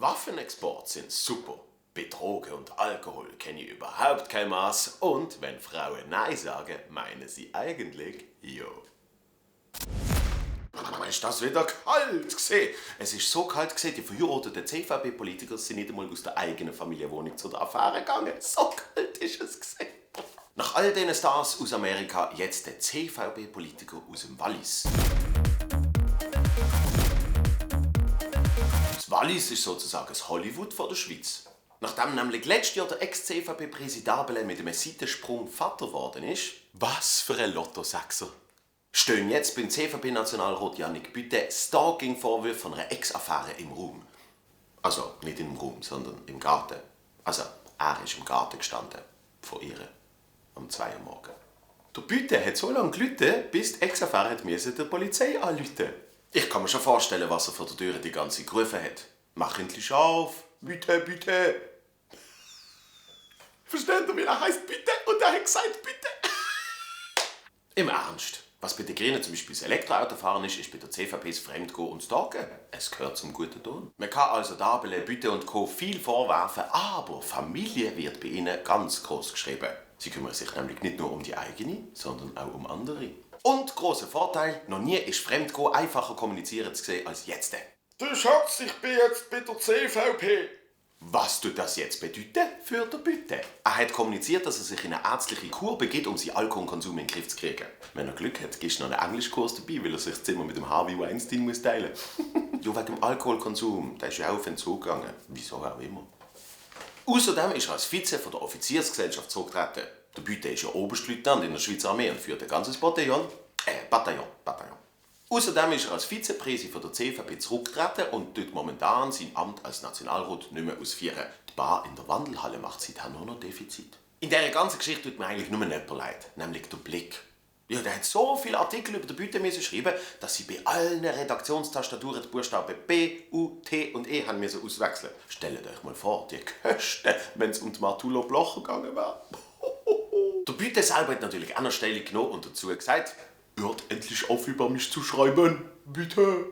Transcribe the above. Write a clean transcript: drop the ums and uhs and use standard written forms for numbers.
Waffenexport sind super. Betrogen und Alkohol kenne ich überhaupt kein Maß. Und wenn Frauen Nein sagen, meinen sie eigentlich ja. Ist das wieder kalt gewesen? Es ist so kalt gewesen, die verheirateten CVP-Politiker sind nicht einmal aus der eigenen Familienwohnung zu der Affäre gegangen. So kalt ist es gewesen. Nach all diesen Stars aus Amerika jetzt der CVP-Politiker aus dem Wallis. Das Wallis ist sozusagen das Hollywood von der Schweiz. Nachdem nämlich letztes Jahr der Ex-CVP-Präsident mit einem Seitensprung Vater geworden ist, was für ein Lotto-Sechser, stehen jetzt beim CVP-Nationalrat Jannik Bütte Stalking-Vorwürfe von einer Ex-Affäre im Raum. Also nicht im Raum, sondern im Garten. Also er ist im Garten gestanden, vor ihr, um 2 Uhr morgens. Der Bütte hat so lange gelitten, bis die Ex-Affäre der Polizei anrufen. Ich kann mir schon vorstellen, was er vor der Tür die ganze Zeit gerufen hat. Mach endlich auf, Bütte, Bütte. Versteht ihr, wie er heisst Bütte? Und er hat gesagt Bütte. Im Ernst. Was bei den Grünen zum Beispiel das Elektroautofahren ist, ist bei der CVP das Fremdgehen und Stalken. Es gehört zum guten Ton. Man kann also Dabele, Bütte und Co. viel vorwerfen, aber Familie wird bei ihnen ganz groß geschrieben. Sie kümmern sich nämlich nicht nur um die eigene, sondern auch um andere. Und grosser Vorteil, noch nie ist Fremdgehen einfacher kommunizieren zu sehen als jetzt. Du Schatz, ich bin jetzt bei der CVP. Was tut das jetzt bedeuten für den Bütte? Er hat kommuniziert, dass er sich in eine ärztliche Kur begibt, um seinen Alkoholkonsum in den Griff zu kriegen. Wenn er Glück hat, gibt es noch einen Englischkurs dabei, weil er sich das Zimmer mit dem Harvey Weinstein muss teilen muss. Ja, wegen dem Alkoholkonsum. Der ist ja auf Entzug gegangen. Wieso auch immer. Außerdem ist er als Vize von der Offiziersgesellschaft zurückgetreten. Der Bütte ist ja Oberstleutnant in der Schweizer Armee und führt ein ganzes Bataillon. Außerdem ist er als Vizepräsident von der CVP zurückgetreten und tut momentan sein Amt als Nationalrat nicht mehr ausführen. Die Bar in der Wandelhalle macht seither nur noch Defizit. In dieser ganzen Geschichte tut mir eigentlich nur jemand leid, nämlich der Blick. Ja, der hat so viele Artikel über die Bütte geschrieben, dass sie bei allen Redaktionstastaturen die Buchstaben B, U, T und E haben auswechseln. Stellt euch mal vor, die Kosten, wenn es um die Martula Blocher gegangen wäre. Der Bütte selber hat natürlich auch noch Stellung genommen und dazu gesagt, hört endlich auf, über mich zu schreiben, bitte.